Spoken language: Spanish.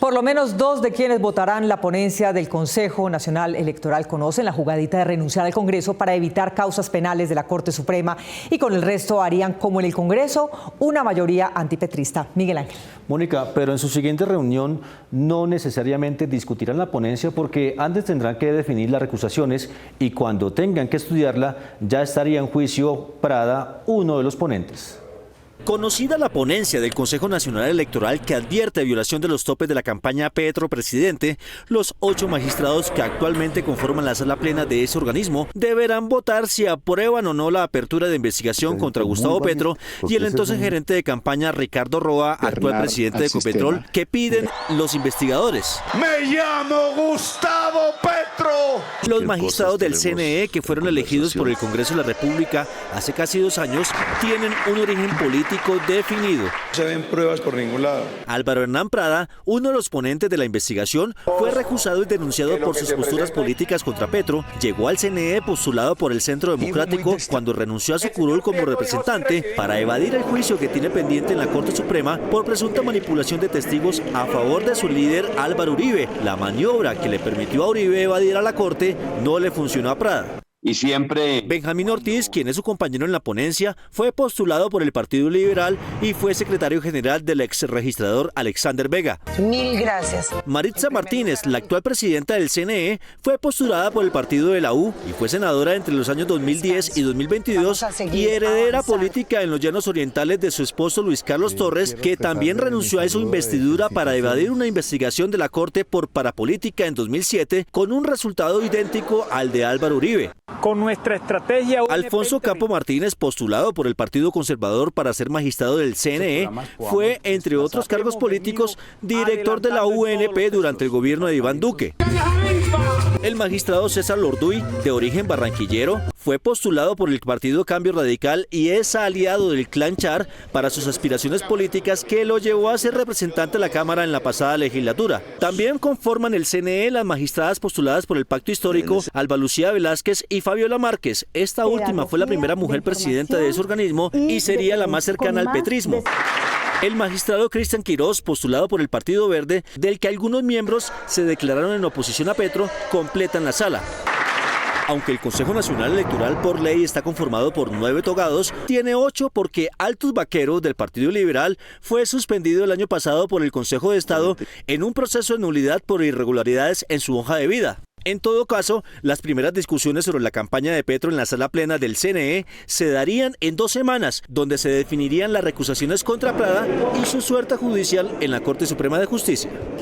Por lo menos 2 de quienes votarán la ponencia del Consejo Nacional Electoral conocen la jugadita de renunciar al Congreso para evitar causas penales de la Corte Suprema y con el resto harían, como en el Congreso, una mayoría antipetrista. Miguel Ángel. Mónica, pero en su siguiente reunión no necesariamente discutirán la ponencia porque antes tendrán que definir las recusaciones y cuando tengan que estudiarla ya estaría en juicio Prada, uno de los ponentes. Conocida la ponencia del Consejo Nacional Electoral que advierte violación de los topes de la campaña Petro Presidente, los 8 magistrados que actualmente conforman la sala plena de ese organismo deberán votar si aprueban o no la apertura de investigación contra Gustavo Petro y el entonces gerente de campaña Ricardo Roa, actual presidente de Ecopetrol, que piden los investigadores. ¡Me llamo Gustavo Petro! Los magistrados del CNE, que fueron elegidos por el Congreso de la República hace casi 2 años, tienen un origen político definido. No se ven pruebas por ningún lado. Álvaro Hernán Prada, uno de los ponentes de la investigación, fue recusado y denunciado por sus posturas políticas contra Petro. Llegó al CNE postulado por el Centro Democrático cuando renunció a su curul como representante para evadir el juicio que tiene pendiente en la Corte Suprema por presunta manipulación de testigos a favor de su líder Álvaro Uribe. La maniobra que le permitió a Uribe evadir a la Corte no le funcionó a Prada. Y siempre... Benjamín Ortiz, quien es su compañero en la ponencia, fue postulado por el Partido Liberal y fue secretario general del ex registrador Alexander Vega. Mil gracias. Maritza Martínez, la actual presidenta del CNE, fue postulada por el partido de la U y fue senadora entre los años 2010 y 2022 y heredera política en los llanos orientales de su esposo Luis Carlos Torres, que también renunció a su investidura para evadir una investigación de la Corte por parapolítica en 2007 con un resultado idéntico al de Álvaro Uribe. Con nuestra estrategia... Alfonso Campo Martínez, postulado por el Partido Conservador para ser magistrado del CNE, fue, entre otros cargos políticos, director de la UNP durante el gobierno de Iván Duque. El magistrado César Lorduy, de origen barranquillero, fue postulado por el Partido Cambio Radical y es aliado del Clan Char para sus aspiraciones políticas que lo llevó a ser representante de la Cámara en la pasada legislatura. También conforman el CNE las magistradas postuladas por el Pacto Histórico, Alba Lucía Velázquez y Fabiola Márquez. Esta última fue la primera mujer presidenta de ese organismo y sería la más cercana al petrismo. El magistrado Cristian Quirós, postulado por el Partido Verde, del que algunos miembros se declararon en oposición a Petro, completan la sala. Aunque el Consejo Nacional Electoral por ley está conformado por 9 togados, tiene 8 porque Altus Vaquero del Partido Liberal fue suspendido el año pasado por el Consejo de Estado en un proceso de nulidad por irregularidades en su hoja de vida. En todo caso, las primeras discusiones sobre la campaña de Petro en la sala plena del CNE se darían en 2 semanas, donde se definirían las recusaciones contra Prada y su suerte judicial en la Corte Suprema de Justicia.